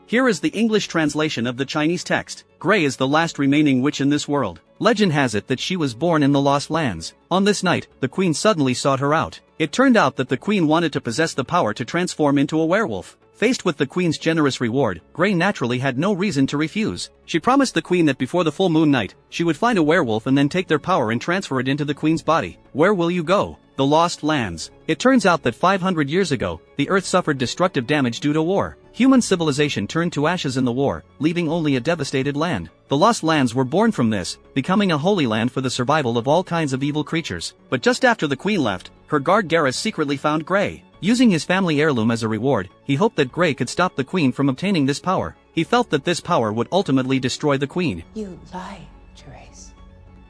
Here is the English translation of the Chinese text. Gray is the last remaining witch in this world. Legend has it that she was born in the Lost Lands. On this night, the queen suddenly sought her out. It turned out that the queen wanted to possess the power to transform into a werewolf. Faced with the queen's generous reward, Gray naturally had no reason to refuse. She promised the queen that before the full moon night, she would find a werewolf and then take their power and transfer it into the queen's body. Where will you go? The Lost Lands. It turns out that 500 years ago, the Earth suffered destructive damage due to war. Human civilization turned to ashes in the war, leaving only a devastated land. The Lost Lands were born from this, becoming a holy land for the survival of all kinds of evil creatures. But just after the queen left, her guard Garrus secretly found Gray. Using his family heirloom as a reward, he hoped that Gray could stop the queen from obtaining this power. He felt that this power would ultimately destroy the queen. You lie, Therese.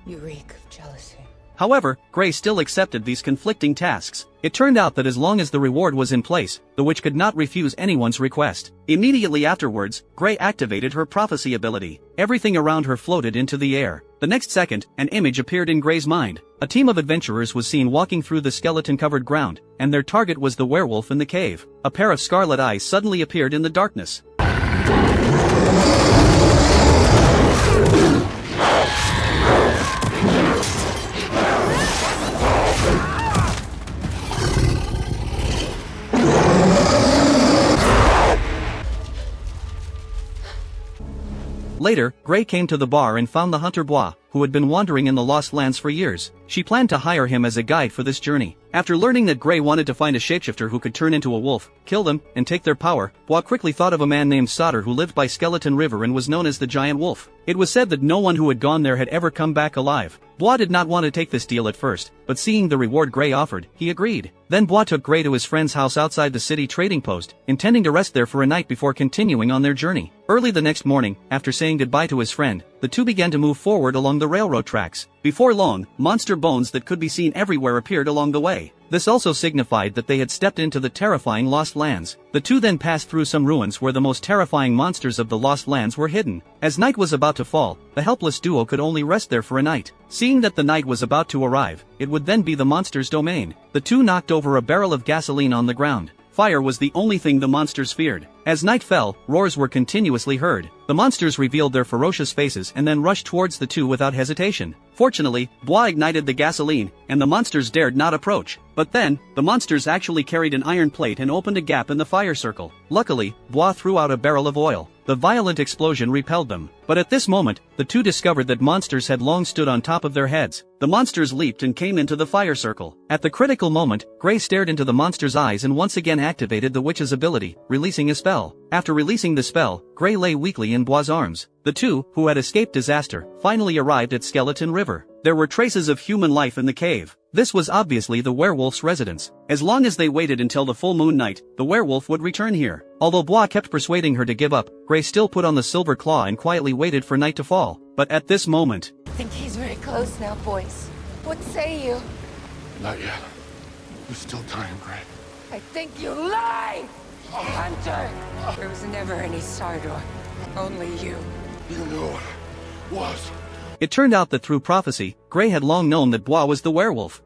You reek of jealousy. However, Gray still accepted these conflicting tasks. It turned out that as long as the reward was in place, the witch could not refuse anyone's request. Immediately afterwards, Gray activated her prophecy ability. Everything around her floated into the air. The next second, an image appeared in Gray's mind. A team of adventurers was seen walking through the skeleton-covered ground, and their target was the werewolf in the cave. A pair of scarlet eyes suddenly appeared in the darkness. Later, Gray came to the bar and found the hunter Bois, who had been wandering in the Lost Lands for years. She planned to hire him as a guide for this journey. After learning that Gray wanted to find a shapeshifter who could turn into a wolf, kill them, and take their power, Bois quickly thought of a man named Sauter who lived by Skeleton River and was known as the Giant Wolf. It was said that no one who had gone there had ever come back alive. Bois did not want to take this deal at first, but seeing the reward Gray offered, he agreed. Then Bois took Gray to his friend's house outside the city trading post, intending to rest there for a night before continuing on their journey. Early the next morning, after saying goodbye to his friend, the two began to move forward along the railroad tracks. Before long, monster bones that could be seen everywhere appeared along the way. This also signified that they had stepped into the terrifying Lost Lands. The two then passed through some ruins where the most terrifying monsters of the Lost Lands were hidden. As night was about to fall, the helpless duo could only rest there for a night. Seeing that the night was about to arrive, it would then be the monster's domain. The two knocked over a barrel of gasoline on the ground. Fire was the only thing the monsters feared. As night fell, roars were continuously heard. The monsters revealed their ferocious faces and then rushed towards the two without hesitation. Fortunately, Bois ignited the gasoline, and the monsters dared not approach. But then, the monsters actually carried an iron plate and opened a gap in the fire circle. Luckily, Bois threw out a barrel of oil. The violent explosion repelled them. But at this moment, the two discovered that monsters had long stood on top of their heads. The monsters leaped and came into the fire circle. At the critical moment, Gray stared into the monster's eyes and once again activated the witch's ability, releasing a spell. After releasing the spell, Gray lay weakly in Bois' arms. The two, who had escaped disaster, finally arrived at Skeleton River. There were traces of human life in the cave. This was obviously the werewolf's residence. As long as they waited until the full moon night, the werewolf would return here. Although Bois kept persuading her to give up, Gray still put on the silver claw and quietly waited for night to fall. But at this moment... I think he's very close now, boys. What say you? Not yet. There's still time, Gray. I think you lie! Hunter! There was never any Sardor. Only you. You knew it was. It turned out that through prophecy, Gray had long known that Bois was the werewolf.